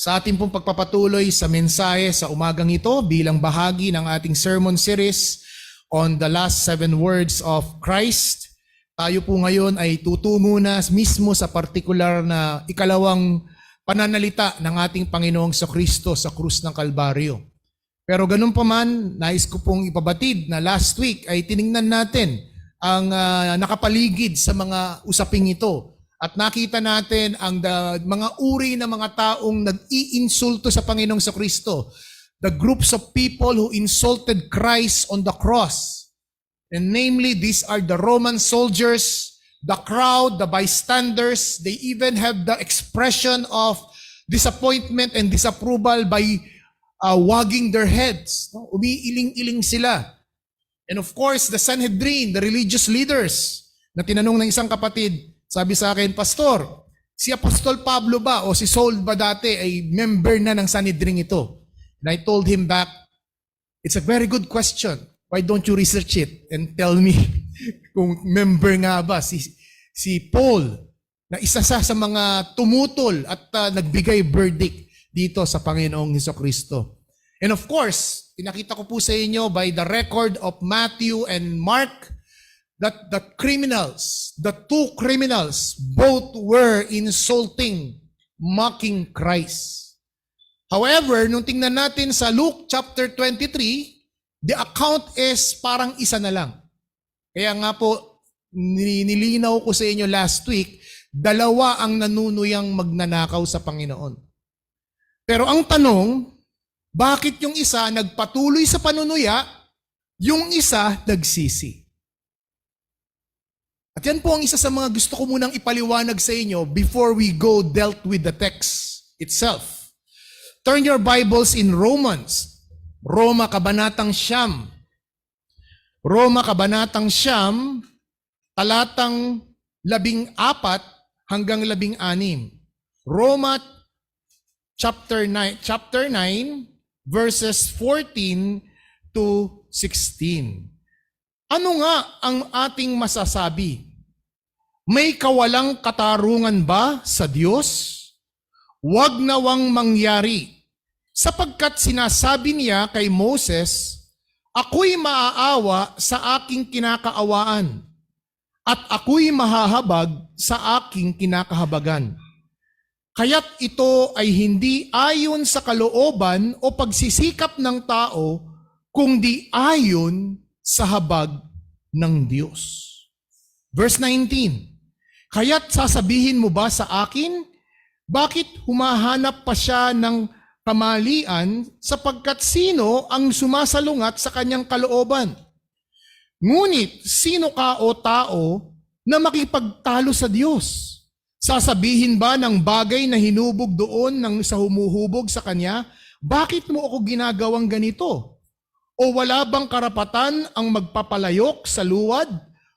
Sa ating pong pagpapatuloy sa mensahe sa umagang ito bilang bahagi ng ating sermon series on the last 7 words of Christ, tayo po ngayon ay tutungo na mismo sa partikular na ikalawang pananalita ng ating Panginoong Kristo sa krus ng Kalbaryo. Pero ganun pa man, nais ko pong ipabatid na last week ay tiningnan natin ang nakapaligid sa mga usaping ito. At nakita natin ang mga uri ng mga taong nag-iinsulto sa Panginoong Kristo. The groups of people who insulted Christ on the cross. And namely, these are the Roman soldiers, the crowd, the bystanders. They even have the expression of disappointment and disapproval by wagging their heads. Umiiling-iling sila. And of course, the Sanhedrin, the religious leaders, na tinanong ng isang kapatid, sabi sa akin, Pastor, si Apostol Pablo ba o si Saul ba dati ay member na ng Sanhedrin ito? And I told him back, it's a very good question. Why don't you research it and tell me kung member nga ba si Paul na isa sa mga tumutol at nagbigay verdict dito sa Panginoong Kristo. And of course, pinakita ko po sa inyo by the record of Matthew and Mark that the criminals, the two criminals, both were insulting, mocking Christ. However, nung tingnan natin sa Luke chapter 23, the account is parang isa na lang. Kaya nga po, nilinaw ko sa inyo last week, dalawa ang nanunuyang magnanakaw sa Panginoon. Pero ang tanong, bakit yung isa nagpatuloy sa panunuya, yung isa nagsisi? At yan po ang isa sa mga gusto ko munang ipaliwanag sa inyo before we go dealt with the text itself. Turn your Bibles in Romans. Roma Kabanatang Siyam. Roma Kabanatang Siyam, talatang 14 hanggang 16. Roma chapter 9 verses 14 to 16. Ano nga ang ating masasabi? May kawalang katarungan ba sa Diyos? Huwag nawang mangyari, sapagkat sinasabi niya kay Moses, ako'y maaawa sa aking kinakaawaan, at ako'y mahahabag sa aking kinakahabagan. Kaya't ito ay hindi ayon sa kalooban o pagsisikap ng tao, kundi ayon sa habag ng Diyos. Verse 19, kaya't sasabihin mo ba sa akin, bakit humahanap pa siya ng kamalian sapagkat sino ang sumasalungat sa kanyang kalooban? Ngunit sino ka o tao na makipagtalo sa Diyos? Sasabihin ba ng bagay na hinubog doon ng sa humuhubog sa kanya, bakit mo ako ginagawang ganito? O wala bang karapatan ang magpapalayok sa luwad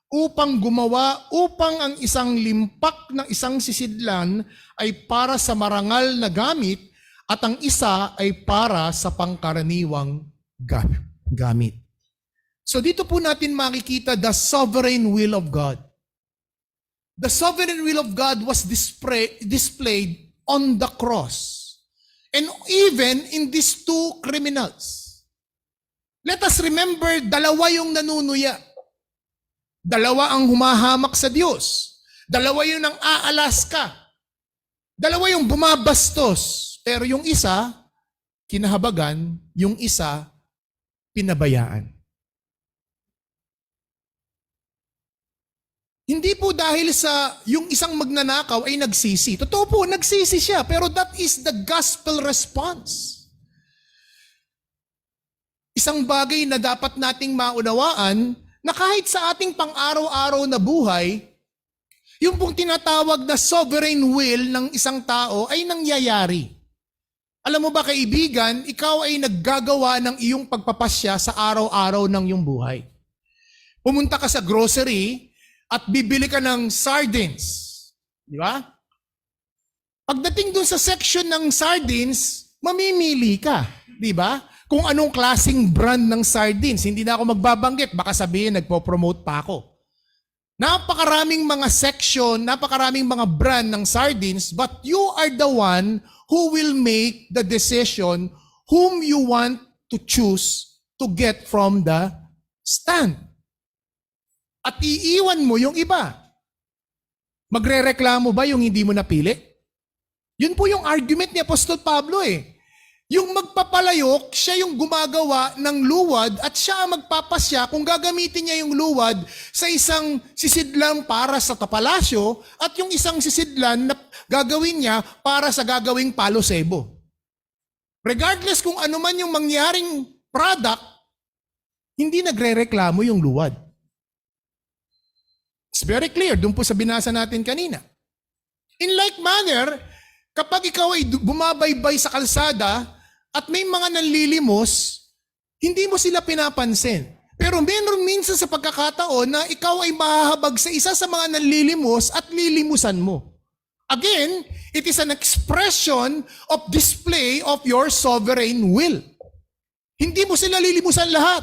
upang gumawa upang ang isang limpak ng isang sisidlan ay para sa marangal na gamit at ang isa ay para sa pangkaraniwang gamit. So dito po natin makikita the sovereign will of God. The sovereign will of God was displayed on the cross. And even in these two criminals. Let us remember, dalawa yung nanunuya. Dalawa ang humahamak sa Diyos. Dalawa yung nang aalas ka. Dalawa yung bumabastos. Pero yung isa, kinahabagan, yung isa, pinabayaan. Hindi po dahil sa yung isang magnanakaw ay nagsisi. Totoo po, nagsisi siya. Pero that is the gospel response. Isang bagay na dapat nating maunawaan na kahit sa ating pang-araw-araw na buhay, yung pong tinatawag na sovereign will ng isang tao ay nangyayari. Alam mo ba kaibigan, ikaw ay naggagawa ng iyong pagpapasya sa araw-araw ng iyong buhay. Pumunta ka sa grocery at bibili ka ng sardines. Di ba? Pagdating dun sa section ng sardines, mamimili ka. Di ba? Kung anong klaseng brand ng sardines. Hindi na ako magbabanggit. Baka sabihin, nagpo-promote pa ako. Napakaraming mga section, napakaraming mga brand ng sardines, but you are the one who will make the decision whom you want to choose to get from the stand. At iiwan mo yung iba. Magrereklamo ba yung hindi mo napili? Yun po yung argument ni Apostol Pablo eh. Yung magpapalayok, siya yung gumagawa ng luwad at siya ang magpapasya kung gagamitin niya yung luwad sa isang sisidlan para sa kapalasyo at yung isang sisidlan na gagawin niya para sa gagawing palo sebo. Regardless kung ano man yung mangyaring product, hindi nagrereklamo yung luwad. It's very clear, doon po sa binasa natin kanina. In like manner, kapag ikaw ay bumabaybay sa kalsada at may mga nanlilimos, hindi mo sila pinapansin. Pero meron minsan sa pagkakataon na ikaw ay mahahabag sa isa sa mga nanlilimos at lilimusan mo. Again, it is an expression of display of your sovereign will. Hindi mo sila lilimusan lahat.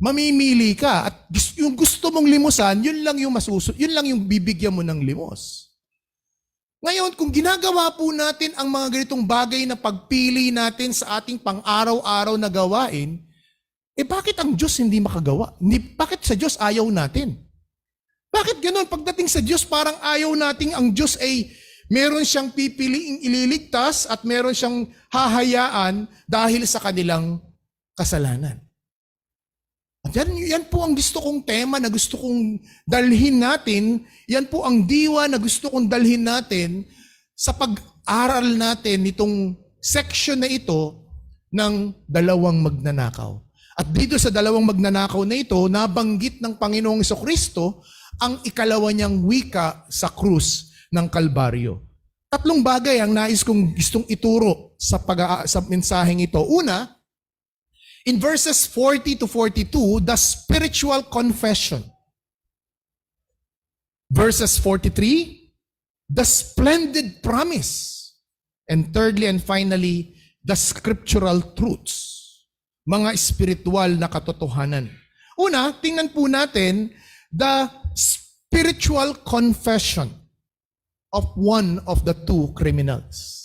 Mamimili ka at yung gusto mong limusan, yun lang yung bibigyan mo ng limos. Ngayon, kung ginagawa po natin ang mga ganitong bagay na pagpili natin sa ating pang-araw-araw na gawain, bakit ang Diyos hindi makagawa? Bakit sa Diyos ayaw natin? Bakit ganun? Pagdating sa Diyos, parang ayaw nating ang Diyos ay meron siyang pipiliing ililigtas at meron siyang hahayaan dahil sa kanilang kasalanan. At yan po ang gusto kong tema na gusto kong dalhin natin. Yan po ang diwa na gusto kong dalhin natin sa pag-aral natin nitong section na ito ng dalawang magnanakaw. At dito sa dalawang magnanakaw na ito, nabanggit ng Panginoong Jesucristo ang ikalawa niyang wika sa krus ng Kalbaryo. Tatlong bagay ang nais kong gustong ituro sa mensaheng ito. Una, in verses 40 to 42, the spiritual confession. Verses 43, the splendid promise. And thirdly and finally, the scriptural truths. Mga spiritual na katotohanan. Una, tingnan po natin the spiritual confession of one of the two criminals.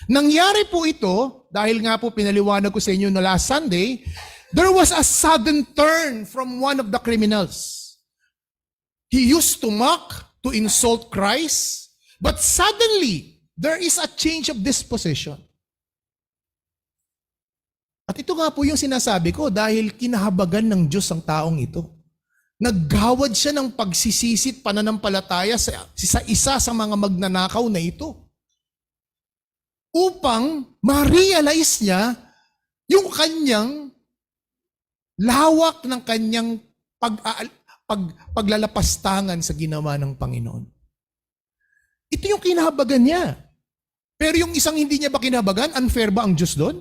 Nangyari po ito, dahil nga po pinaliwanag ko sa inyo na last Sunday, there was a sudden turn from one of the criminals. He used to mock, to insult Christ, but suddenly, there is a change of disposition. At ito nga po yung sinasabi ko, dahil kinahabagan ng Diyos ang taong ito. Naggawad siya ng pagsisisit pananampalataya sa isa sa mga magnanakaw na ito. Upang ma-realize niya yung kanyang lawak ng kanyang paglalapastangan sa ginawa ng Panginoon. Ito yung kinahabagan niya. Pero yung isang hindi niya ba kinahabagan, unfair ba ang Diyos doon?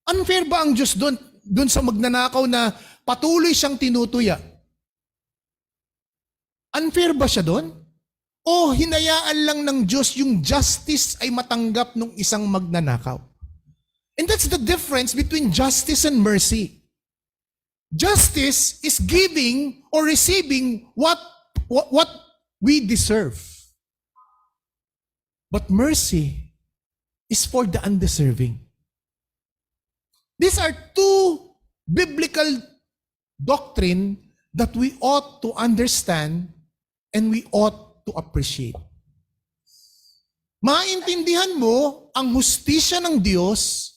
Unfair ba ang Diyos doon? Doon sa magnanakaw na patuloy siyang tinutuya. Unfair ba siya doon? O hinayaan lang ng Diyos yung justice ay matanggap ng isang magnanakaw. And that's the difference between justice and mercy. Justice is giving or receiving what we deserve. But mercy is for the undeserving. These are two biblical doctrine that we ought to understand and we ought to appreciate. Maintindihan mo ang hustisya ng Diyos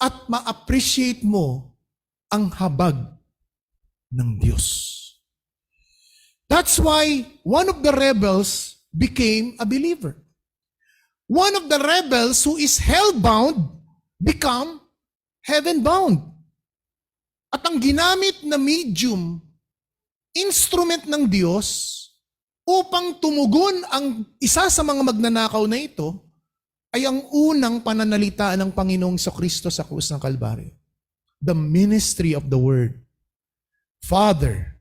at ma-appreciate mo ang habag ng Diyos. That's why one of the rebels became a believer. One of the rebels who is hell-bound become heaven-bound. At ang ginamit na medium, instrument ng Diyos, upang tumugon ang isa sa mga magnanakaw na ito, ay ang unang pananalita ng Panginoong Jesucristo sa krus ng Kalbaryo. The ministry of the word. Father,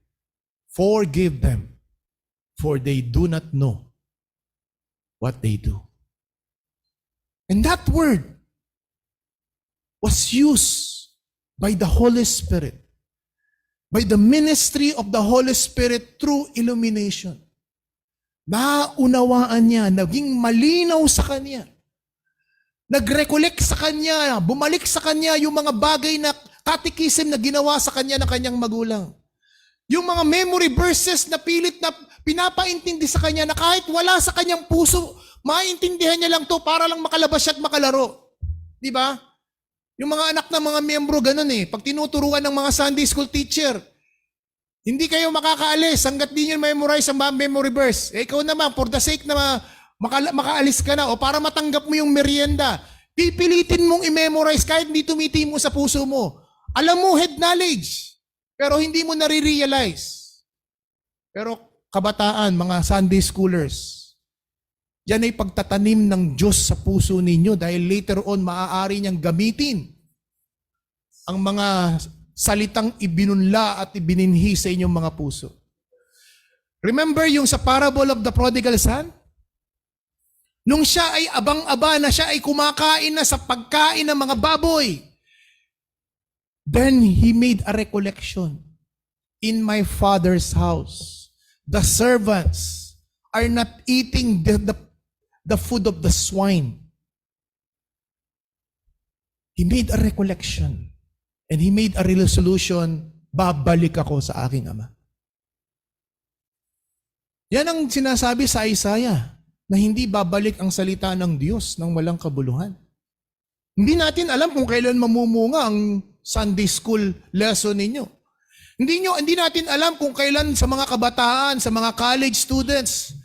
forgive them, for they do not know what they do. And that word was used by the Holy Spirit, by the ministry of the Holy Spirit through illumination. Naunawaan niya, naging malinaw sa kanya. Nag-recollect sa kanya, bumalik sa kanya yung mga bagay na catechism na ginawa sa kanya ng kanyang magulang. Yung mga memory verses na pilit na pinapaintindi sa kanya na kahit wala sa kanyang puso, maintindihan niya lang to para lang makalabas siya at makalaro. Di ba? Yung mga anak ng mga miyembro, ganun eh. Pag tinuturuan ng mga Sunday school teacher, hindi kayo makakaalis hanggat di nyo memorize ang memory verse. Eh, ikaw naman, for the sake na makaalis ka na o para matanggap mo yung merienda, pipilitin mong i-memorize kahit hindi tumitimo sa puso mo. Alam mo, head knowledge, pero hindi mo nare-realize. Pero kabataan, mga Sunday schoolers, yan ay pagtatanim ng Diyos sa puso ninyo dahil later on maaari niyang gamitin ang mga salitang ibinunla at ibininhi sa inyong mga puso. Remember yung sa parable of the prodigal son? Nung siya ay abang-aba na, siya ay kumakain na sa pagkain ng mga baboy, then he made a recollection. In my father's house, the servants are not eating the food of the swine. He made a recollection. And he made a resolution, babalik ako sa aking ama. Yan ang sinasabi sa Isaiah, na hindi babalik ang salita ng Diyos ng walang kabuluhan. Hindi natin alam kung kailan mamumunga ang Sunday school lesson ninyo. Hindi natin alam kung kailan sa mga kabataan, sa mga college students,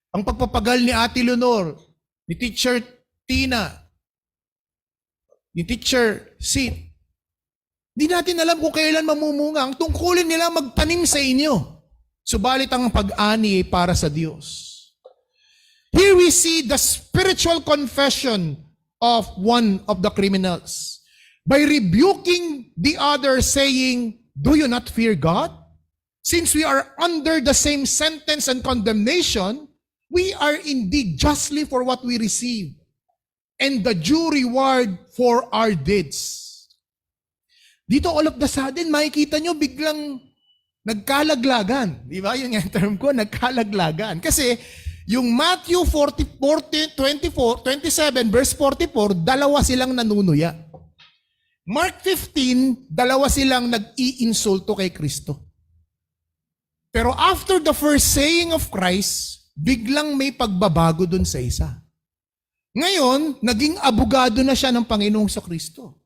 ang pagpapagal ni Ate Leonor, ni Teacher Tina, ni Teacher Sid. Hindi natin alam kung kailan mamumunga. Ang tungkulin nila magtanim sa inyo. Subalit ang pag-ani para sa Diyos. Here we see the spiritual confession of one of the criminals. By rebuking the other saying, do you not fear God? Since we are under the same sentence and condemnation, we are indeed justly for what we receive, and the due reward for our deeds. Dito all of the sudden, makikita nyo biglang nagkalaglagan. Di ba? Yung term ko, nagkalaglagan. Kasi yung Matthew 27 verse 44, dalawa silang nanunuya. Mark 15, dalawa silang nag-iinsulto kay Kristo. Pero after the first saying of Christ, biglang may pagbabago dun sa isa. Ngayon, naging abogado na siya ng Panginoong Kristo.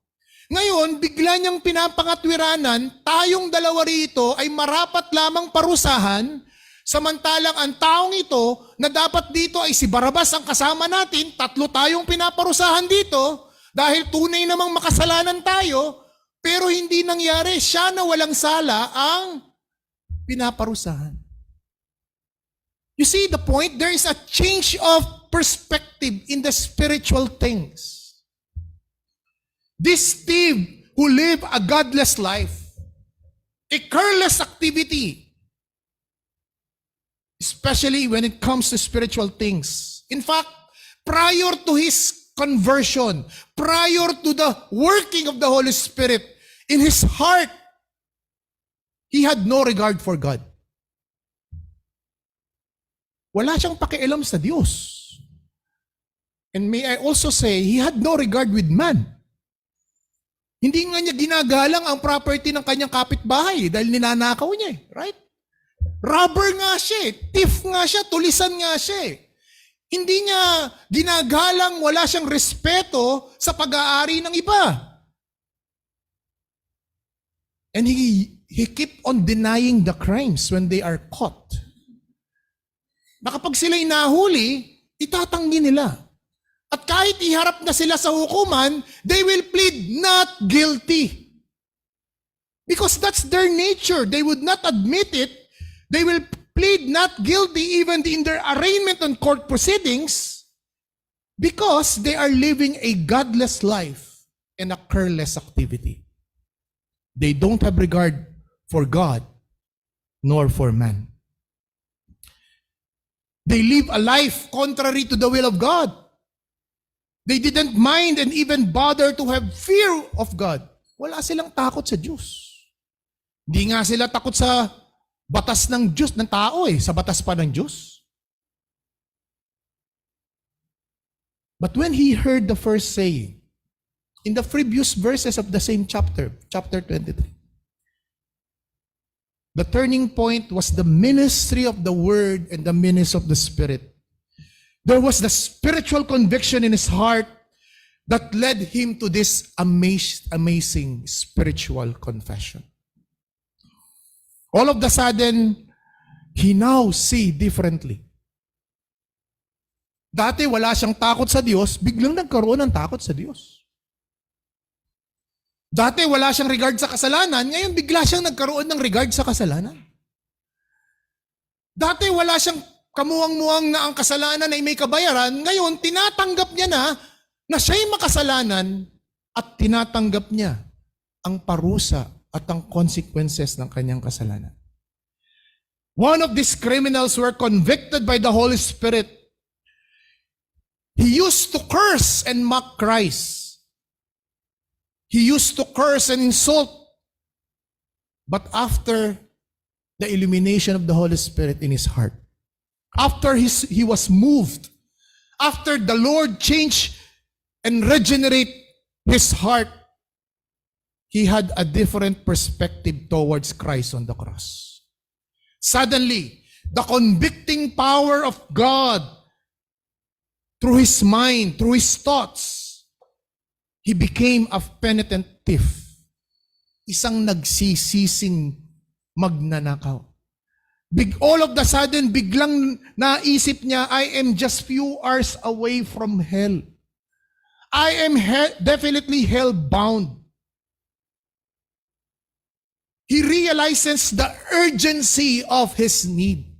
Ngayon, bigla niyang pinapangatwiranan, tayong dalawa rito ay marapat lamang parusahan, samantalang ang taong ito na dapat dito ay si Barabas ang kasama natin, tatlo tayong pinaparusahan dito, dahil tunay namang makasalanan tayo, pero hindi nangyari, siya na walang sala ang pinaparusahan. You see the point? There is a change of perspective in the spiritual things. This Steve who lived a godless life, a careless activity, especially when it comes to spiritual things. In fact, prior to his conversion, prior to the working of the Holy Spirit, in his heart, he had no regard for God. Wala siyang pakialam sa Diyos. And may I also say, he had no regard with man. Hindi nga niya ginagalang ang property ng kanyang kapitbahay dahil ninanakaw niya, right? Robber nga siya, thief nga siya, tulisan nga siya. Hindi niya ginagalang, wala siyang respeto sa pag-aari ng iba. And he keep on denying the crimes when they are caught. Na kapag sila'y nahuli, itatanggi nila. At kahit iharap na sila sa hukuman, they will plead not guilty. Because that's their nature. They would not admit it. They will plead not guilty even in their arraignment on court proceedings because they are living a godless life and a careless activity. They don't have regard for God nor for man. They live a life contrary to the will of God. They didn't mind and even bother to have fear of God. Wala silang takot sa Diyos. Hindi nga sila takot sa batas ng Diyos, ng tao sa batas pa ng Diyos. But when he heard the first saying, in the previous verses of the same chapter, chapter 23, the turning point was the ministry of the Word and the ministry of the Spirit. There was the spiritual conviction in his heart that led him to this amazing spiritual confession. All of the sudden, he now see differently. Dati wala siyang takot sa Diyos, biglang nagkaroon ng takot sa Diyos. Dati wala siyang regard sa kasalanan, ngayon bigla siyang nagkaroon ng regard sa kasalanan. Dati wala siyang kamuwang-muwang na ang kasalanan ay may kabayaran, ngayon tinatanggap niya na siya'y makasalanan at tinatanggap niya ang parusa at ang consequences ng kanyang kasalanan. One of these criminals were convicted by the Holy Spirit. He used to curse and mock Christ. He used to curse and insult. But after the illumination of the Holy Spirit in his heart, after he was moved, after the Lord changed and regenerate his heart, he had a different perspective towards Christ on the cross. Suddenly, the convicting power of God through his mind, through his thoughts, he became a penitent thief. Isang nagsisising magnanakaw. All of the sudden, biglang naisip niya, I am just few hours away from hell. I am definitely hell-bound. He realizes the urgency of his need.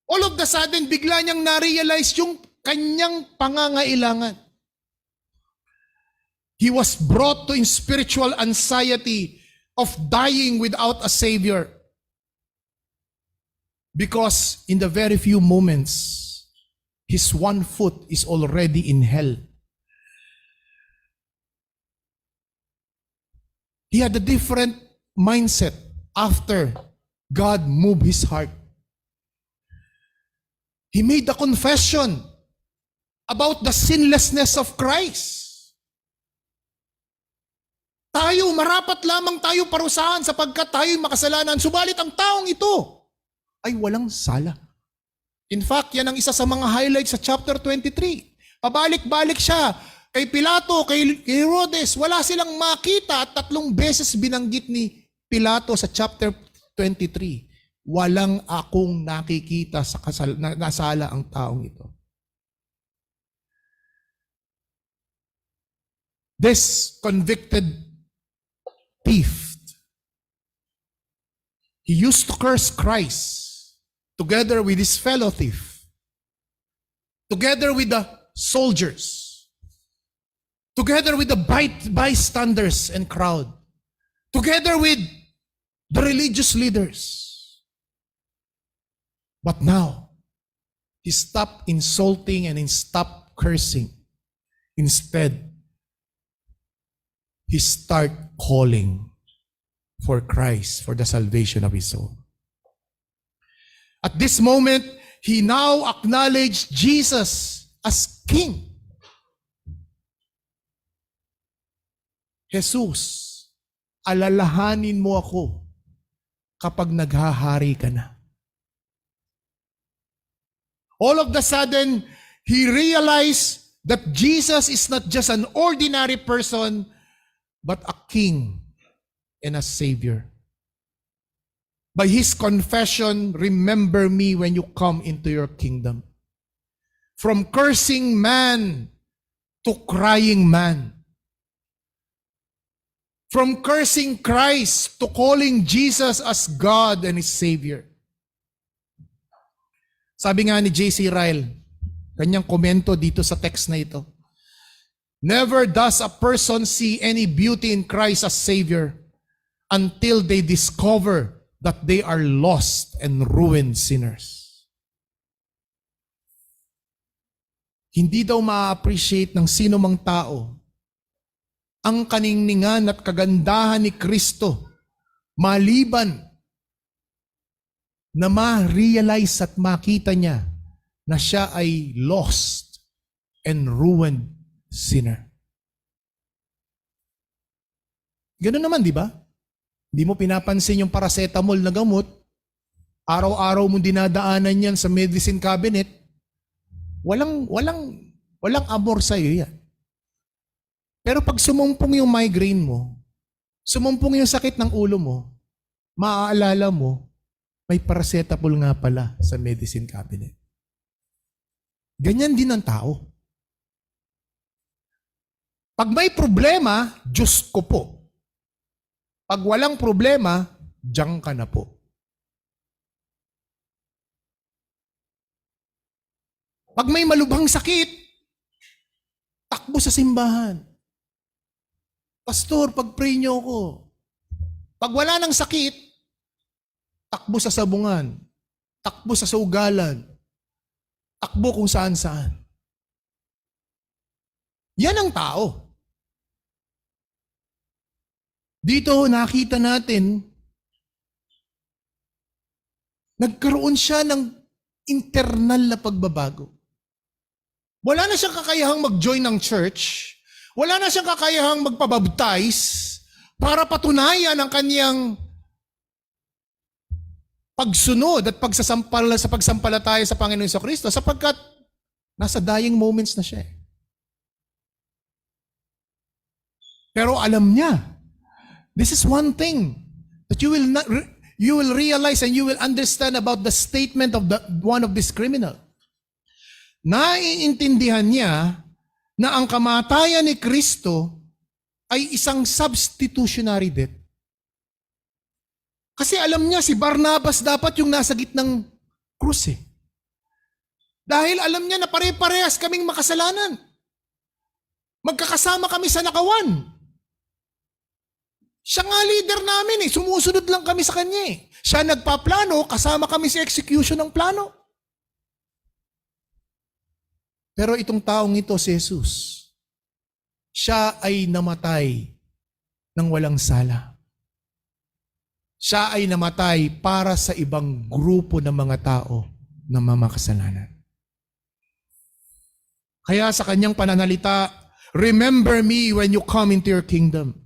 All of the sudden, bigla niyang na-realize yung kanyang pangangailangan. He was brought to in spiritual anxiety of dying without a Savior. Because in the very few moments, his one foot is already in hell. He had a different mindset after God moved his heart. He made a confession about the sinlessness of Christ. Tayo, marapat lamang tayo parusahan sapagkat tayo'y makasalanan. Subalit ang taong ito ay walang sala. In fact, yan ang isa sa mga highlights sa chapter 23. Pabalik-balik siya kay Pilato, kay Herodes. Wala silang makita at 3 beses binanggit ni Pilato sa chapter 23. Walang akong nakikita sa nasala ang taong ito. This convicted thief, he used to curse Christ together with his fellow thief, together with the soldiers, together with the bystanders and crowd, together with the religious leaders. But now, he stopped insulting and he stopped cursing. Instead, he started calling for Christ, for the salvation of his soul. At this moment, he now acknowledged Jesus as King. Jesus, alalahanin mo ako kapag naghahari ka na. All of the sudden, he realized that Jesus is not just an ordinary person, but a king and a savior. By his confession, remember me when you come into your kingdom. From cursing man to crying man. From cursing Christ to calling Jesus as God and his Savior. Sabi nga ni J.C. Ryle, kanyang komento dito sa text na ito, never does a person see any beauty in Christ as Savior until they discover that they are lost and ruined sinners. Hindi daw ma-appreciate ng sino mang tao ang kaningningan at kagandahan ni Kristo maliban na ma-realize at makita niya na siya ay lost and ruined sinner. Ganun naman, di ba? Hindi mo pinapansin yung paracetamol na gamot. Araw-araw mo dinadaanan yan sa medicine cabinet. Walang amor sa'yo yan. Pero pag sumumpong yung migraine mo, sumumpong yung sakit ng ulo mo, maaalala mo, may paracetamol nga pala sa medicine cabinet. Ganyan din ang tao. Pag may problema, Diyos ko po. Pag walang problema, diyan ka na po. Pag may malubhang sakit, takbo sa simbahan. Pastor, pag-pray niyo ako. Pag wala ng sakit, takbo sa sabungan. Takbo sa sugalan. Takbo kung saan-saan. Yan ang tao. Dito nakita natin, nagkaroon siya ng internal na pagbabago. Wala na siyang kakayahang mag-join ng church. Wala na siyang kakayahang magpabaptize para patunayan ang kanyang pagsunod at sa pagsampalataya sa Panginoon Jesucristo sapagkat nasa dying moments na siya. Pero alam niya, this is one thing that you will realize and you will understand about the statement of one of this criminal. Naiintindihan niya na ang kamatayan ni Kristo ay isang substitutionary death. Kasi alam niya si Barnabas dapat yung nasa gitnang krus eh. Dahil alam niya na pare-parehas kaming makasalanan. Magkakasama kami sa nakawan. Siya nga leader namin eh. Sumusunod lang kami sa kanya eh. Siya nagpaplano, kasama kami sa execution ng plano. Pero itong taong ito, si Jesus, siya ay namatay ng walang sala. Siya ay namatay para sa ibang grupo ng mga tao na mamakasalanan. Kaya sa kanyang pananalita, remember me when you come into your kingdom.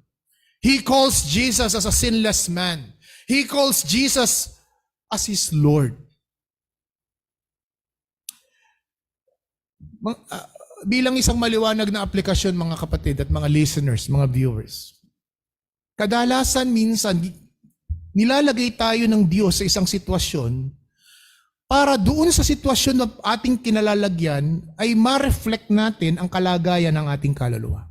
He calls Jesus as a sinless man. He calls Jesus as his Lord. Bilang isang maliwanag na aplikasyon mga kapatid at mga listeners, mga viewers, kadalasan minsan nilalagay tayo ng Diyos sa isang sitwasyon para doon sa sitwasyon na ating kinalalagyan ay ma-reflect natin ang kalagayan ng ating kaluluwa.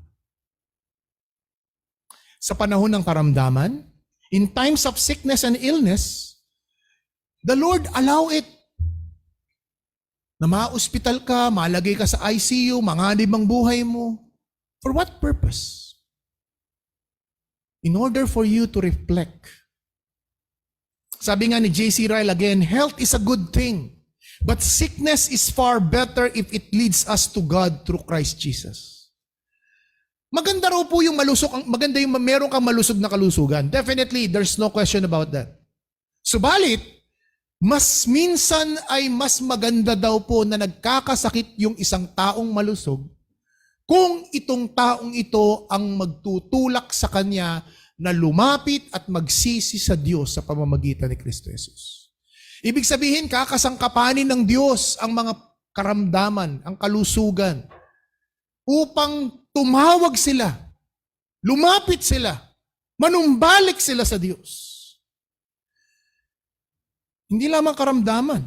Sa panahon ng karamdaman, in times of sickness and illness, the Lord allow it. Na ma-hospital ka, malagay ka sa ICU, manganib ang buhay mo. For what purpose? In order for you to reflect. Sabi nga ni J.C. Ryle again, health is a good thing, but sickness is far better if it leads us to God through Christ Jesus. Maganda raw po yung maganda yung meron kang malusog na kalusugan. Definitely, there's no question about that. Subalit, mas minsan ay mas maganda daw po na nagkakasakit yung isang taong malusog kung itong taong ito ang magtutulak sa kanya na lumapit at magsisi sa Diyos sa pamamagitan ni Kristo Jesus. Ibig sabihin, kakasangkapanin ng Diyos ang mga karamdaman, ang kalusugan, upang tumawag sila, lumapit sila, manumbalik sila sa Diyos. Hindi lamang karamdaman,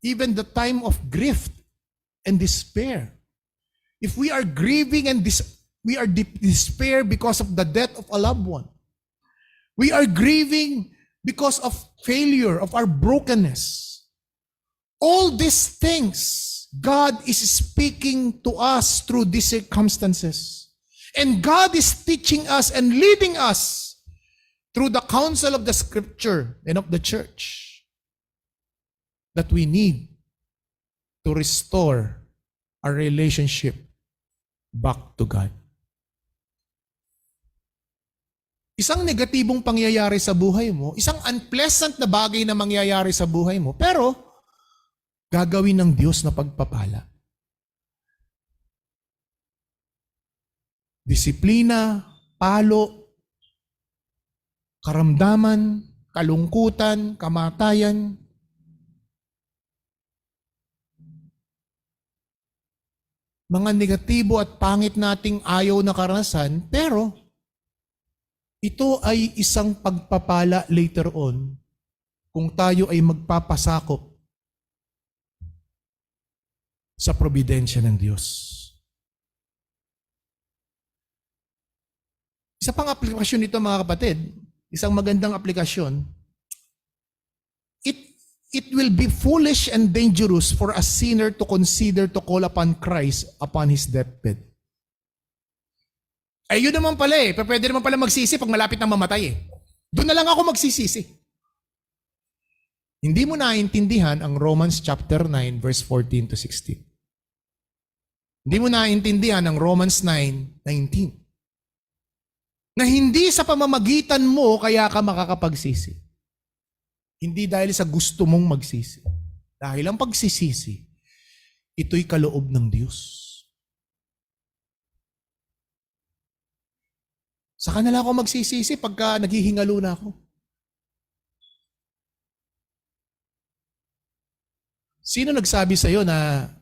even the time of grief and despair. If we are grieving and we are despair because of the death of a loved one, we are grieving because of failure, of our brokenness. All these things, God is speaking to us through these circumstances. And God is teaching us and leading us through the counsel of the Scripture and of the church that we need to restore our relationship back to God. Isang negatibong pangyayari sa buhay mo, isang unpleasant na bagay na mangyayari sa buhay mo, pero gagawin ng Diyos na pagpapala. disiplina, palo, karamdaman, kalungkutan, kamatayan. Mga negatibo at pangit nating ayaw na karanasan, pero ito ay isang pagpapala later on kung tayo ay magpapasakop sa probidensya ng Diyos. Isa pang aplikasyon nito mga kapatid, isang magandang aplikasyon, it will be foolish and dangerous for a sinner to consider to call upon Christ upon his deathbed. Ay, yun naman pala eh. Pwede naman pala magsisi pag malapit na mamatay eh. Doon na lang ako magsisisi. Hindi mo naintindihan ang Romans chapter 9 verse 14 to 16. Hindi mo naintindihan ang Romans 9:19. Na hindi sa pamamagitan mo kaya ka makakapagsisi. Hindi dahil sa gusto mong magsisi. Dahil ang pagsisisi, ito'y kaloob ng Diyos. Saka na lang ako magsisisi pagka naghihingalo na ako. Sino nagsabi sa'yo na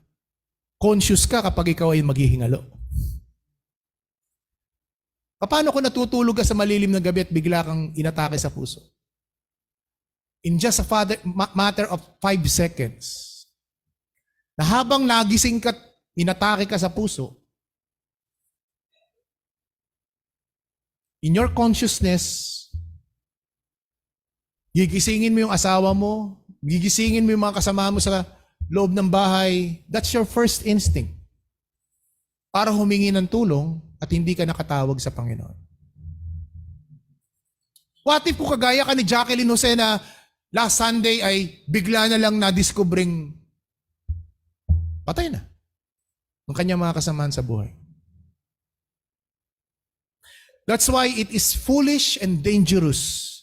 conscious ka kapag ikaw ay maghihingalo? Paano kung natutulog ka sa malilim na gabi at bigla kang inatake sa puso? In just a matter of 5 seconds, na habang nagising ka, inatake ka sa puso, in your consciousness, gigisingin mo yung asawa mo, gigisingin mo yung mga kasama mo sa loob ng bahay, that's your first instinct para humingi ng tulong at hindi ka nakatawag sa Panginoon. What if kung kagaya ka ni Jacqueline Jose na last Sunday ay bigla na lang na-discovering patay na ang kanyang mga kasamahan sa buhay. That's why it is foolish and dangerous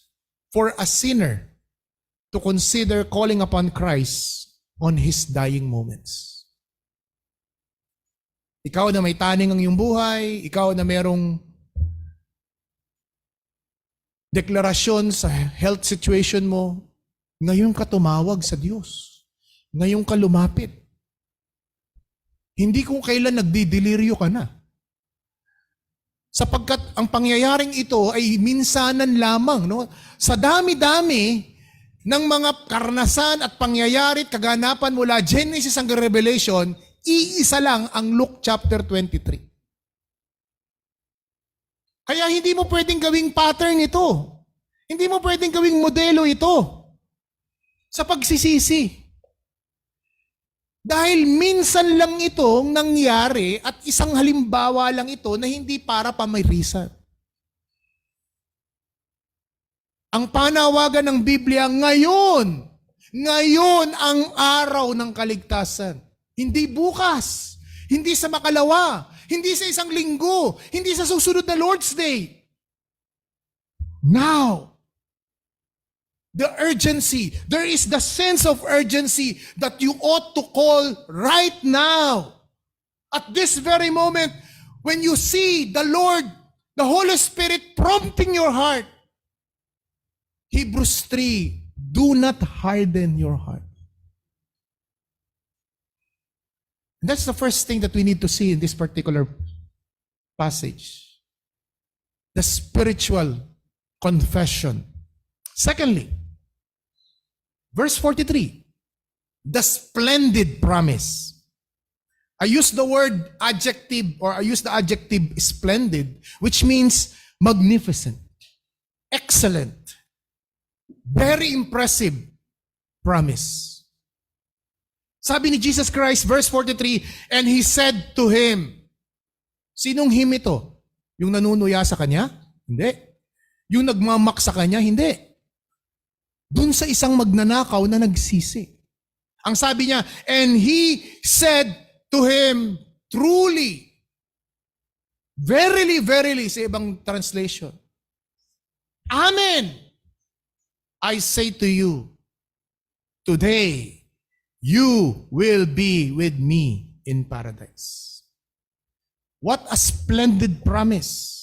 for a sinner to consider calling upon Christ on his dying moments. Ikaw na may taning ang iyong buhay, ikaw na mayroong deklarasyon sa health situation mo, ngayon ka tumawag sa Diyos. Ngayon ka lumapit. Hindi kung kailan nagdideliryo ka na. Sapagkat ang pangyayaring ito ay minsanan lamang. No? Sa dami-dami ng mga karanasan at pangyayari at kaganapan mula Genesis hanggang Revelation, iisa lang ang Luke chapter 23. Kaya hindi mo pwedeng gawing pattern ito. Hindi mo pwedeng gawing modelo ito sa pagsisisi. Dahil minsan lang itong nangyari at isang halimbawa lang ito na hindi para pamirisan. Ang panawagan ng Biblia ngayon ang araw ng kaligtasan. Hindi bukas, hindi sa makalawa, hindi sa isang linggo, hindi sa susunod na Lord's Day. Now, the urgency, there is the sense of urgency that you ought to call right now. At this very moment, when you see the Lord, the Holy Spirit prompting your heart. Hebrews 3, do not harden your heart. And that's the first thing that we need to see in this particular passage. The spiritual confession. Secondly, verse 43, the splendid promise. I use the word adjective, or I use the adjective splendid, which means magnificent, excellent, very impressive promise. Sabi ni Jesus Christ, verse 43, and He said to him, sinong him ito? Yung nanunuya sa kanya? Hindi. Yung nagmamak sa kanya? Hindi. Doon sa isang magnanakaw na nagsisi. Ang sabi niya, and He said to him, truly, verily, verily, sa ibang translation, Amen, I say to you, today, you will be with me in paradise. What a splendid promise.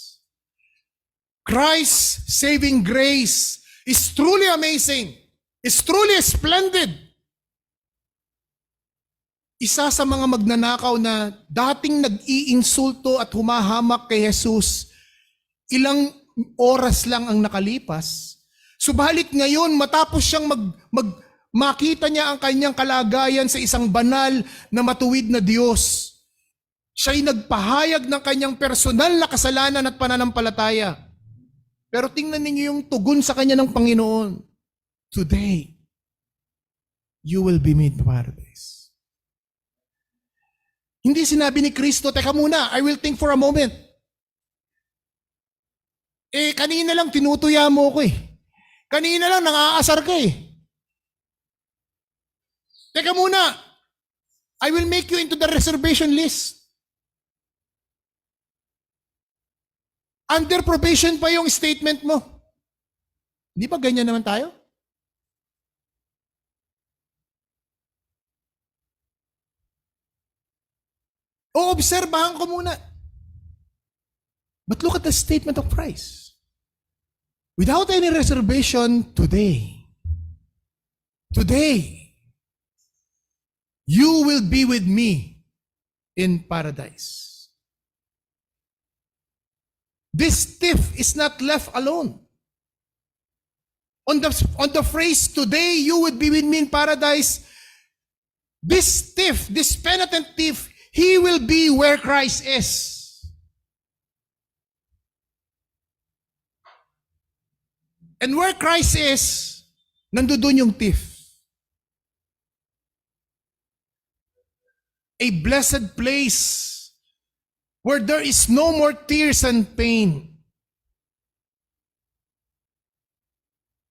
Christ's saving grace is truly amazing. It's truly splendid. Isa sa mga magnanakaw na dating nag-iinsulto at humahamak kay Jesus, ilang oras lang ang nakalipas. Subalit ngayon, matapos siyang makita niya ang kanyang kalagayan sa isang banal na matuwid na Diyos, siya'y nagpahayag ng kanyang personal na kasalanan at pananampalataya. Pero tingnan ninyo yung tugon sa kanya ng Panginoon. Today, you will be made paradise. Hindi sinabi ni Kristo, teka muna, I will think for a moment. Kanina lang tinutuya mo ko eh. Kanina lang nangaasar ka eh. Teka muna, I will make you into the reservation list. Under probation pa yung statement mo. Hindi ba ganyan naman tayo? O obserbahan ko muna. But look at the statement of Christ. Without any reservation, today, you will be with me in paradise. This thief is not left alone. On the phrase, today you would be with me in paradise, this thief, this penitent thief, he will be where Christ is. And where Christ is, nandoon yung thief. A blessed place where there is no more tears and pain.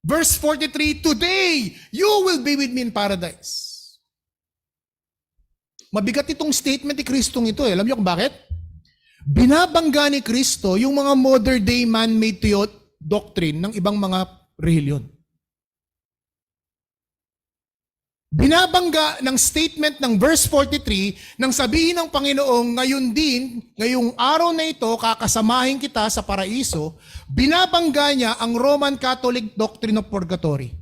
Verse 43, today, you will be with me in paradise. Mabigat itong statement ni Kristong ito. Alam niyo kung bakit? Binabangga ni Kristo yung mga modern day man-made doctrine ng ibang mga reliyon. Binabangga ng statement ng verse 43 nang sabihin ng Panginoong ngayong araw na ito, kakasamahin kita sa paraiso, binabangga niya ang Roman Catholic doctrine of purgatory.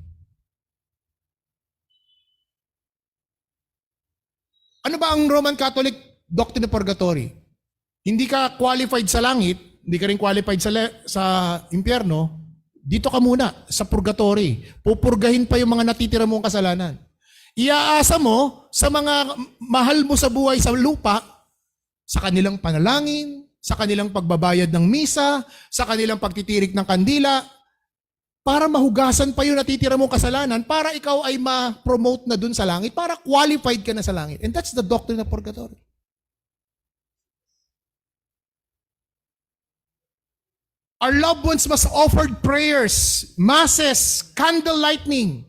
Ano ba ang Roman Catholic doctrine of purgatory? Hindi ka qualified sa langit, hindi ka rin qualified sa impyerno, dito ka muna sa purgatory. Pupurgahin pa yung mga natitira mong kasalanan. Iaasa mo sa mga mahal mo sa buhay sa lupa, sa kanilang panalangin, sa kanilang pagbabayad ng misa, sa kanilang pagtitirik ng kandila, para mahugasan pa yung natitira mong kasalanan, para ikaw ay ma-promote na dun sa langit, para qualified ka na sa langit. And that's the doctrine of purgatory. Our loved ones must offer prayers, masses, candle lighting,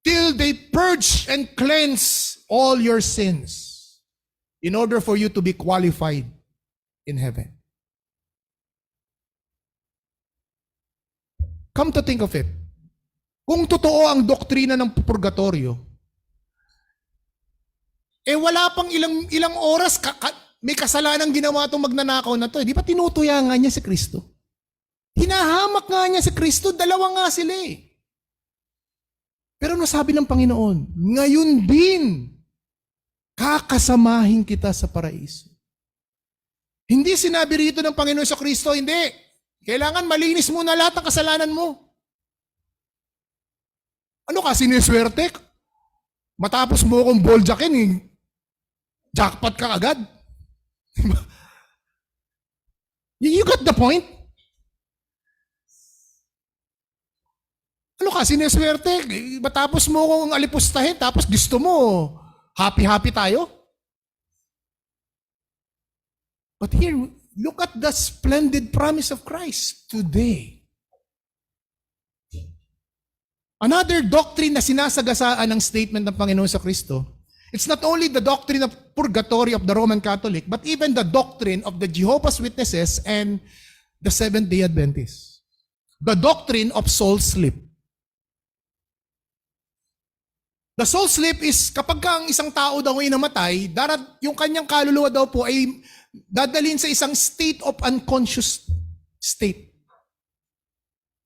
till they purge and cleanse all your sins in order for you to be qualified in heaven. Come to think of it, kung totoo ang doktrina ng purgatorio, wala pang ilang oras, may kasalanang ginawa itong magnanakaw na to. Di ba tinutuya nga niya si Kristo? Hinahamak nga niya si Kristo, dalawa nga sila eh. Pero nasabi ng Panginoon, ngayon din, kakasamahin kita sa paraiso. Hindi sinabi rito ng Panginoon sa Kristo, hindi. Kailangan malinis muna lahat ng kasalanan mo. Ano ka, siniswerte? Matapos mo akong boljakin, jackpot ka agad. You got the point? Ano ka, sineswerte? Matapos mo kong alipustahin, tapos gusto mo, happy-happy tayo? But here, look at the splendid promise of Christ today. Another doctrine na sinasagasaan ng statement ng Panginoon sa Kristo, it's not only the doctrine of purgatory of the Roman Catholic, but even the doctrine of the Jehovah's Witnesses and the Seventh-day Adventists. The doctrine of soul sleep. The soul sleep is kapag ang isang tao daw ay namatay, yung kanyang kaluluwa daw po ay dadalhin sa isang state of unconscious state.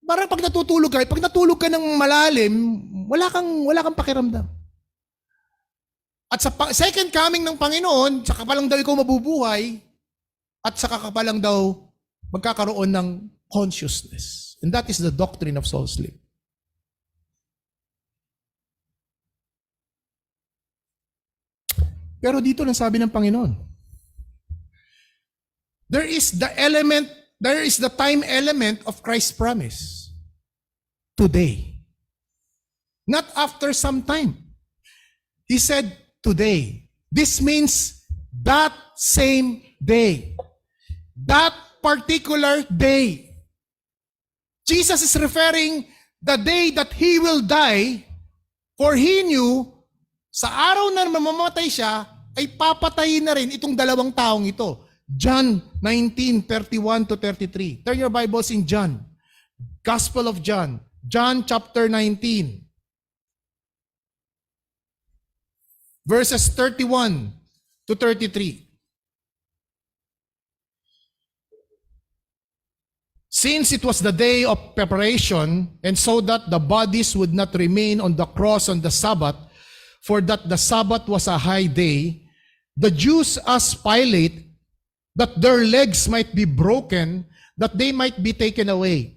Parang pag natutulog ka ng malalim, wala kang pakiramdam. At sa second coming ng Panginoon, saka pa lang daw ikaw mabubuhay, at saka ka pa lang daw magkakaroon ng consciousness. And that is the doctrine of soul sleep. Pero dito lang sabi ng Panginoon, there is the time element of Christ's promise. Today. Not after some time. He said, today. This means that same day. That particular day. Jesus is referring the day that He will die, for He knew, sa araw na mamamatay siya, ay papatayin na rin itong dalawang taong ito. John 19:31-33. Turn your Bibles in John. Gospel of John. John chapter 19. Verses 31-33. Since it was the day of preparation, and so that the bodies would not remain on the cross on the Sabbath, for that the Sabbath was a high day, the Jews asked Pilate that their legs might be broken, that they might be taken away.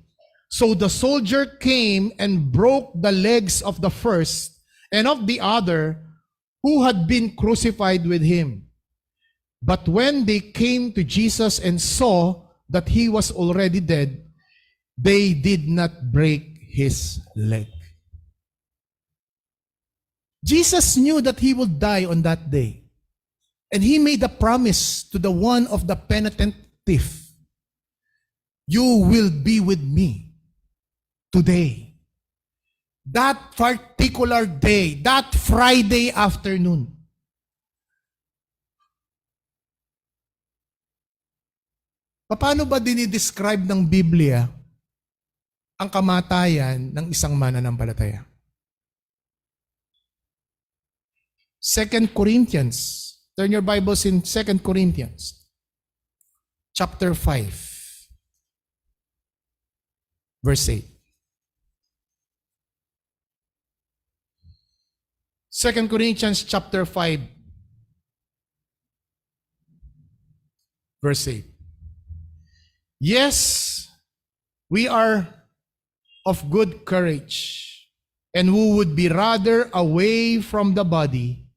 So the soldier came and broke the legs of the first and of the other who had been crucified with him. But when they came to Jesus and saw that he was already dead, they did not break his leg. Jesus knew that he would die on that day. And he made a promise to the one of the penitent thief. You will be with me today. That particular day, that Friday afternoon. Paano ba dinidescribe ng Biblia ang kamatayan ng isang mananampalataya? 2 Corinthians. Turn your Bibles in 2 Corinthians. Chapter 5. Verse 8. 2 Corinthians chapter 5. Verse 8. Yes, we are of good courage, and who would be rather away from the body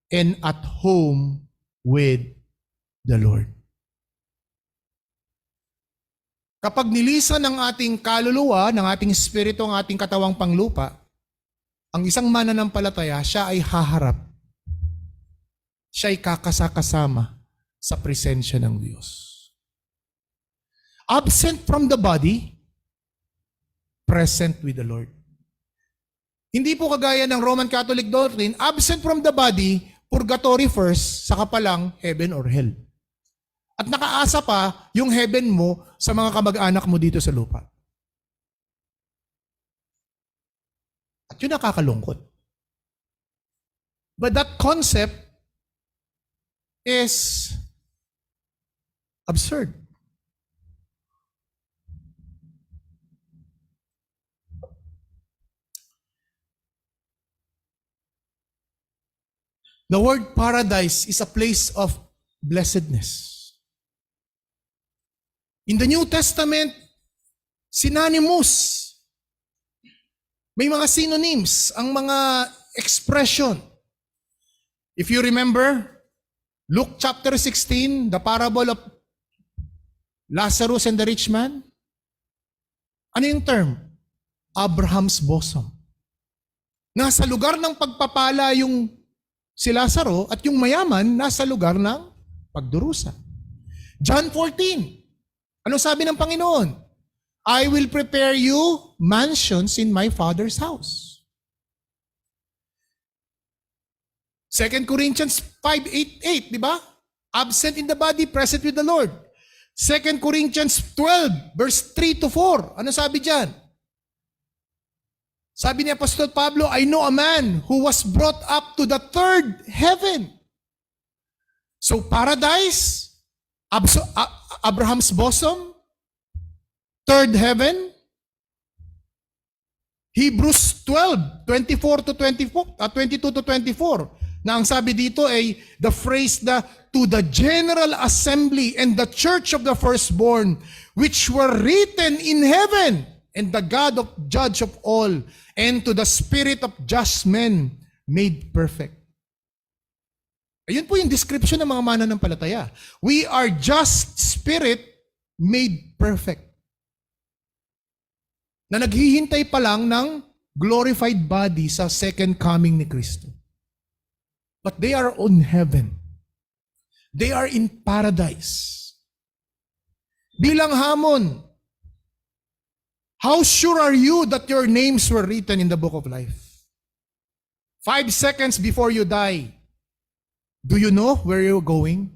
and at home with the Lord. Kapag nilisan ng ating kaluluwa, ng ating espiritu, ang ating katawang panglupa, ang isang mananampalataya, siya ay haharap. Siya ay kakasakasama sa presensya ng Diyos. Absent from the body, present with the Lord. Hindi po kagaya ng Roman Catholic doctrine, absent from the body, purgatory first, saka pa lang heaven or hell. At nakaasa pa yung heaven mo sa mga kamag-anak mo dito sa lupa. At yun nakakalungkot. But that concept is absurd. The word paradise is a place of blessedness. In the New Testament, synonymous. May mga synonyms, ang mga expression. If you remember, Luke chapter 16, the parable of Lazarus and the rich man. Ano yung term? Abraham's bosom. Nasa lugar ng pagpapala yung si Lazaro at yung mayaman nasa lugar ng pagdurusa. John 14. Ano sabi ng Panginoon? I will prepare you mansions in my Father's house. 2 Corinthians 5:8, di ba? Absent in the body, present with the Lord. 2 Corinthians 12, verse 3-4. Ano sabi diyan? Sabi ni Apostol Pablo, I know a man who was brought up to the third heaven. So paradise, Abraham's bosom, third heaven, Hebrews 12, 24 to 22 to 24, na ang sabi dito ay the phrase na to the general assembly and the church of the firstborn, which were written in heaven, and the God of judge of all, and to the spirit of just men made perfect. Ayun po yung description ng mga mananampalataya. We are just spirit made perfect. Na naghihintay pa lang ng glorified body sa second coming ni Kristo. But they are on heaven. They are in paradise. Bilang hamon, how sure are you that your names were written in the book of life? 5 seconds before you die, do you know where you're going?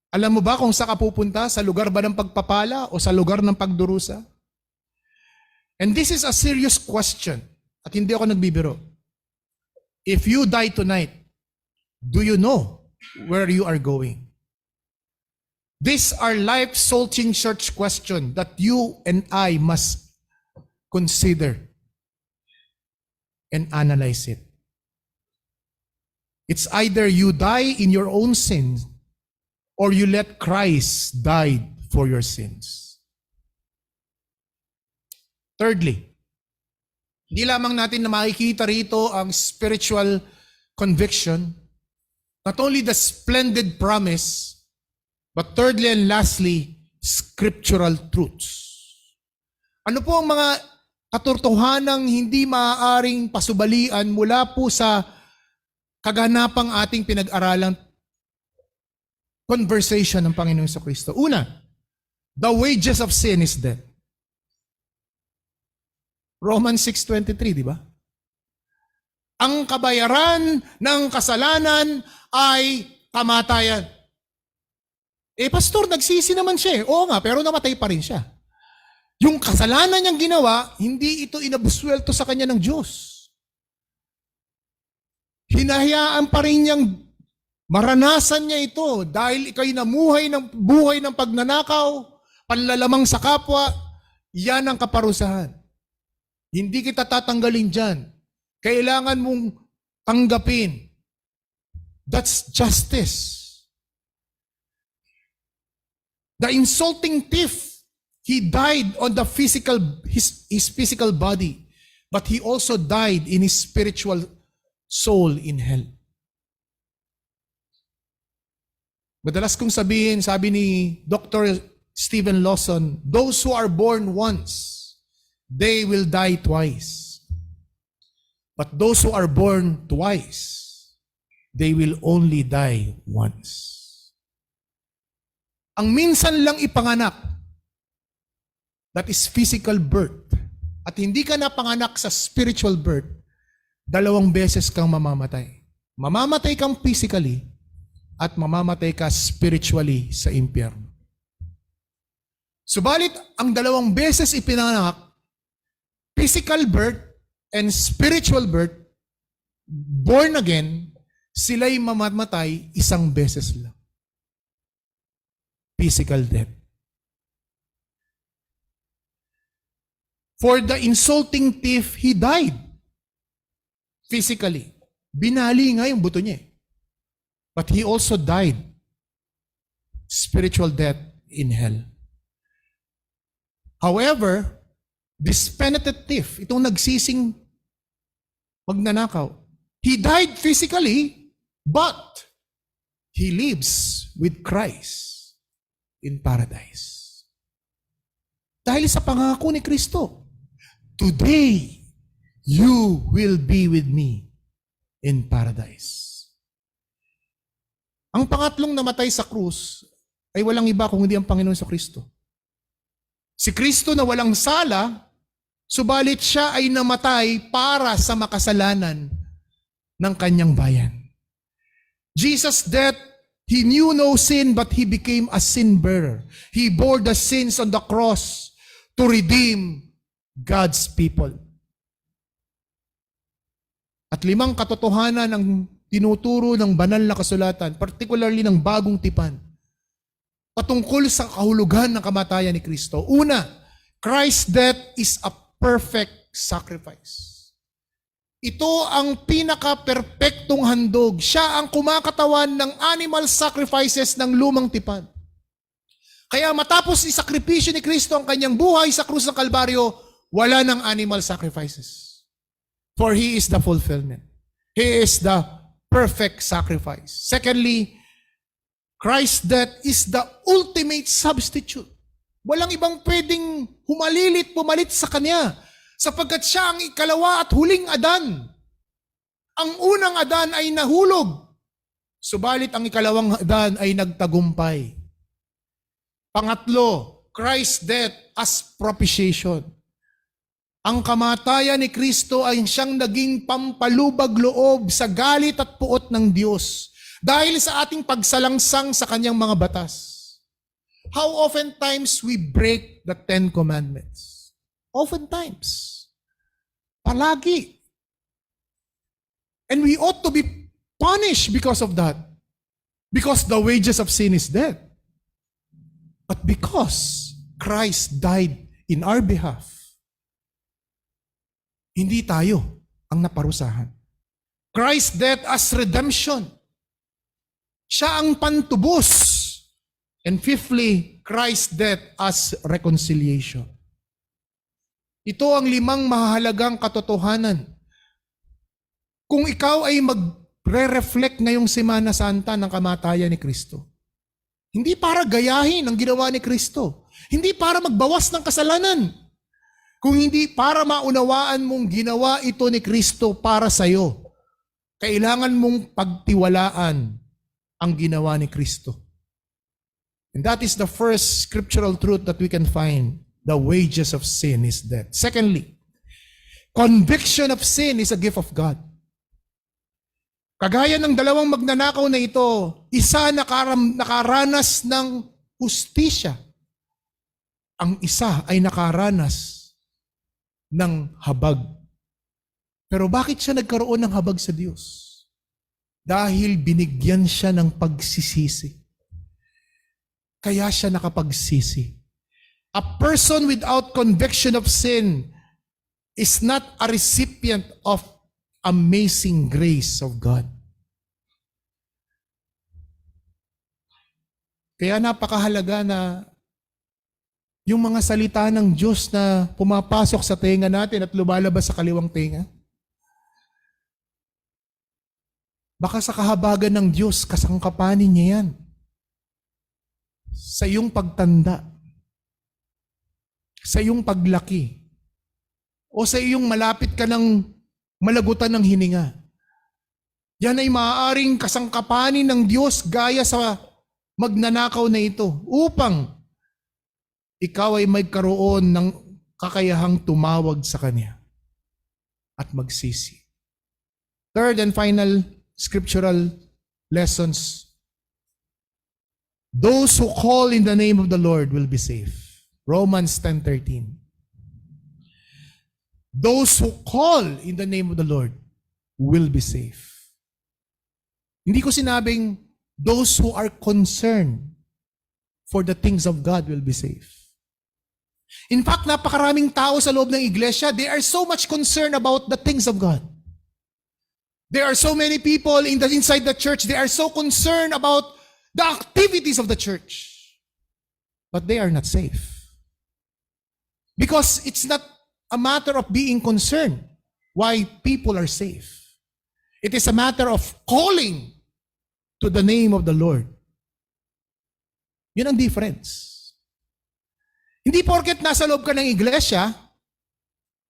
Alam mo ba kung saan ka pupunta? Sa lugar ba ng pagpapala o sa lugar ng pagdurusa? And this is a serious question. At hindi ako nagbibiro. If you die tonight, do you know where you are going? These are life-salting search questions that you and I must consider and analyze it. It's either you die in your own sins or you let Christ die for your sins. Thirdly, hindi lamang natin na makikita rito ang spiritual conviction, not only the splendid promise, but thirdly and lastly, scriptural truths. Ano po ang mga katotohanang hindi maaaring pasubalian mula po sa kaganapang ating pinag-aralang conversation ng Panginoon sa Kristo? Una, the wages of sin is death. Romans 6:23, di ba? Ang kabayaran ng kasalanan ay kamatayan. Pastor, nagsisi naman siya. Oo nga, pero namatay pa rin siya. Yung kasalanan niyang ginawa, hindi ito inabuswelto sa kanya ng Diyos. Hinahayaan pa rin niyang maranasan niya ito dahil ikaw'y namuhay ng buhay ng pagnanakaw, panlalamang sa kapwa, yan ang kaparusahan. Hindi kita tatanggalin dyan. Kailangan mong tanggapin. That's justice. The insulting thief, he died on the his physical body, but he also died in his spiritual soul in hell. Madalas kong sabihin, sabi ni Dr. Stephen Lawson, those who are born once, they will die twice. But those who are born twice, they will only die once. Ang minsan lang ipanganak, that is physical birth, at hindi ka napanganak sa spiritual birth, 2 beses kang mamamatay. Mamamatay kang physically, at mamamatay ka spiritually sa impyerno. Subalit, ang 2 beses ipinanganak, physical birth and spiritual birth, born again, sila'y mamamatay 1 beses lang. Physical death. For the insulting thief, he died physically. Binali nga yung buto niya. But he also died spiritual death in hell. However, this penitent thief, itong nagsising magnanakaw, he died physically, but he lives with Christ in paradise. Dahil sa pangako ni Kristo, today, you will be with me in paradise. Ang pangatlong namatay sa krus ay walang iba kung hindi ang Panginoon sa Kristo. Si Kristo na walang sala, subalit siya ay namatay para sa makasalanan ng kanyang bayan. Jesus' death, he knew no sin, but he became a sin bearer. He bore the sins on the cross to redeem God's people. At 5 katotohanan ang tinuturo ng banal na kasulatan, particularly ng bagong tipan, patungkol sa kahulugan ng kamatayan ni Kristo. Una, Christ's death is a perfect sacrifice. Ito ang pinaka-perpektong handog. Siya ang kumakatawan ng animal sacrifices ng lumang tipan. Kaya matapos isakripisyo ni Kristo ang kanyang buhay sa krus ng Kalbaryo, wala ng animal sacrifices. For He is the fulfillment. He is the perfect sacrifice. Secondly, Christ's death is the ultimate substitute. Walang ibang pwedeng pumalit sa Kanya, sapagkat Siya ang ikalawa at huling Adan. Ang unang Adan ay nahulog, subalit ang ikalawang Adan ay nagtagumpay. Pangatlo, Christ's death as propitiation. Ang kamatayan ni Kristo ay siyang naging pampalubag loob sa galit at puot ng Diyos dahil sa ating pagsalangsang sa kanyang mga batas. How oftentimes we break the 10 Commandments? Oftentimes. Palagi. And we ought to be punished because of that. Because the wages of sin is death. But because Christ died in our behalf, hindi tayo ang naparusahan. Christ's death as redemption. Siya ang pantubos. And fifthly, Christ's death as reconciliation. Ito ang 5 mahalagang katotohanan. Kung ikaw ay magre-reflect ngayong Semana Santa ng kamatayan ni Kristo, hindi para gayahin ang ginawa ni Kristo, hindi para magbawas ng kasalanan, kung hindi para maunawaan mong ginawa ito ni Kristo para sa iyo, kailangan mong pagtiwalaan ang ginawa ni Kristo. And that is the first scriptural truth that we can find. The wages of sin is death. Secondly, conviction of sin is a gift of God. Kagaya ng 2 magnanakaw na ito, isa nakaranas ng hustisya. Ang isa ay nakaranas ng habag. Pero bakit siya nagkaroon ng habag sa Diyos? Dahil binigyan siya ng pagsisisi. Kaya siya nakapagsisi. A person without conviction of sin is not a recipient of amazing grace of God. Kaya napakahalaga na yung mga salita ng Diyos na pumapasok sa tenga natin at lumalabas sa kaliwang tenga, baka sa kahabagan ng Diyos, kasangkapanin niya yan. Sa iyong pagtanda, sa iyong paglaki, o sa iyong malapit ka ng malagutan ng hininga. Yan ay maaaring kasangkapanin ng Diyos gaya sa magnanakaw na ito upang ikaw ay magkaroon ng kakayahang tumawag sa Kanya at magsisi. Third and final scriptural lessons. Those who call in the name of the Lord will be saved. Romans 10:13. Those who call in the name of the Lord will be saved. Hindi ko sinabing those who are concerned for the things of God will be saved. In fact, napakaraming tao sa loob ng iglesia, they are so much concerned about the things of God. There are so many people inside the church, they are so concerned about the activities of the church. But they are not safe. Because it's not a matter of being concerned why people are safe. It is a matter of calling to the name of the Lord. Yun ang difference. Hindi porket nasa loob ka ng iglesia,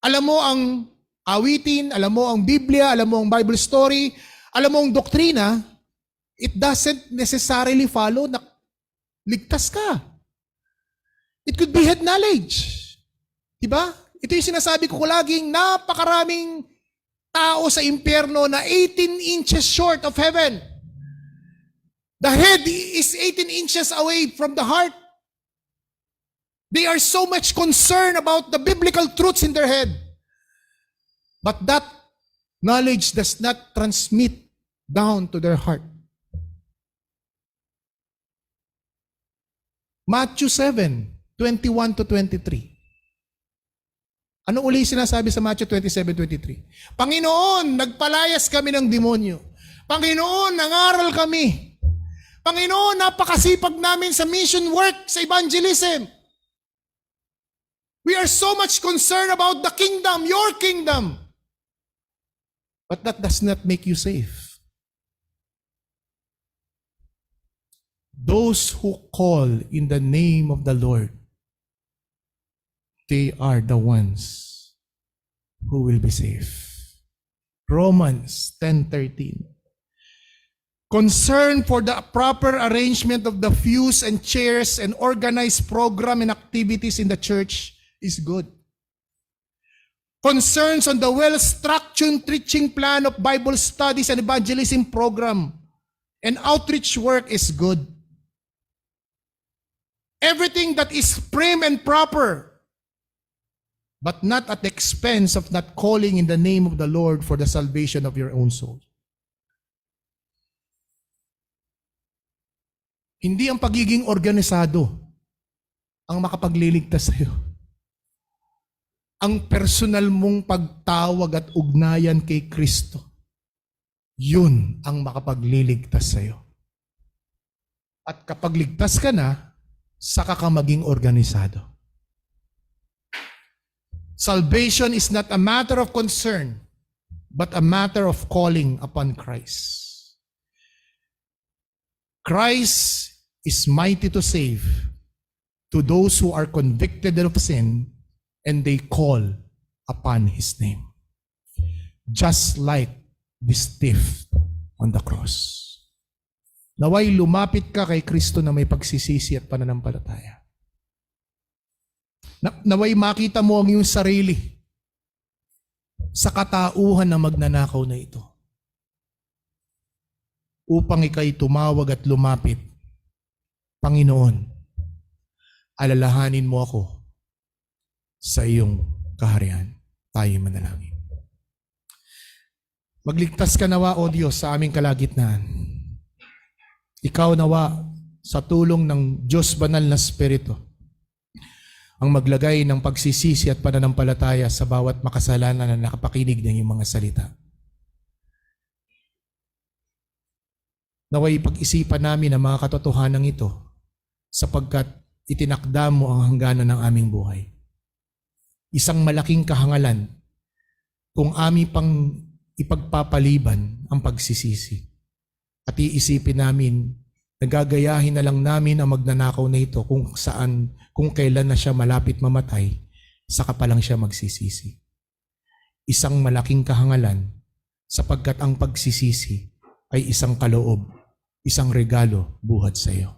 alam mo ang awitin, alam mo ang Biblia, alam mo ang Bible story, alam mo ang doktrina, it doesn't necessarily follow na ligtas ka. It could be head knowledge. Diba? Ito yung sinasabi ko laging, napakaraming tao sa impyerno na 18 inches short of heaven. The head is 18 inches away from the heart. They are so much concerned about the biblical truths in their head. But that knowledge does not transmit down to their heart. Matthew 7:21 to 23. Ano uli sinasabi sa Matthew 27:23? Panginoon, nagpalayas kami ng demonyo. Panginoon, nangaral kami. Panginoon, napakasipag namin sa mission work, sa evangelism. We are so much concerned about the kingdom, your kingdom. But that does not make you safe. Those who call in the name of the Lord, they are the ones who will be safe. Romans 10:13. Concern for the proper arrangement of the pews and chairs and organized program and activities in the church is good. Concerns on the well-structured teaching plan of Bible studies and evangelism program and outreach work is good. Everything that is prim and proper, but not at the expense of not calling in the name of the Lord for the salvation of your own soul. Hindi ang pagiging organisado ang makapagliligtas sa iyo. Ang personal mong pagtawag at ugnayan kay Kristo, yun ang makapagliligtas sa iyo. At kapag ligtas ka na, saka ka maging organisado. Salvation is not a matter of concern, but a matter of calling upon Christ. Christ is mighty to save to those who are convicted of sin and they call upon His name. Just like this thief on the cross. Naway lumapit ka kay Kristo na may pagsisisi at pananampalataya. Naway makita mo ang iyong sarili sa katauhan na magnanakaw na ito. Upang ika'y tumawag at lumapit, Panginoon, alalahanin mo ako sa iyong kaharian. Tayo manalangin. Magligtas ka nawa, O Diyos, sa aming kalagitnaan. Ikaw nawa, sa tulong ng Diyos Banal na Espiritu, ang maglagay ng pagsisisi at pananampalataya sa bawat makasalanan na nakapakinig ng iyong mga salita. Naway pag-isipan namin ang mga katotohanan ito sapagkat itinakda mo ang hangganan ng aming buhay. Isang malaking kahangalan kung aming pang ipagpapaliban ang pagsisisi. At iisipin namin, nagagayahin na lang namin ang magnanakaw na ito kung saan, kung kailan na siya malapit mamatay, saka pa lang siya magsisisi. Isang malaking kahangalan sapagkat ang pagsisisi ay isang kaloob, isang regalo buhat sa iyo.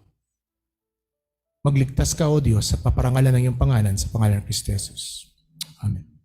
Magligtas ka, O Diyos, at paparangalan ng iyong pangalan sa pangalan ng Kristo Jesus. Amen.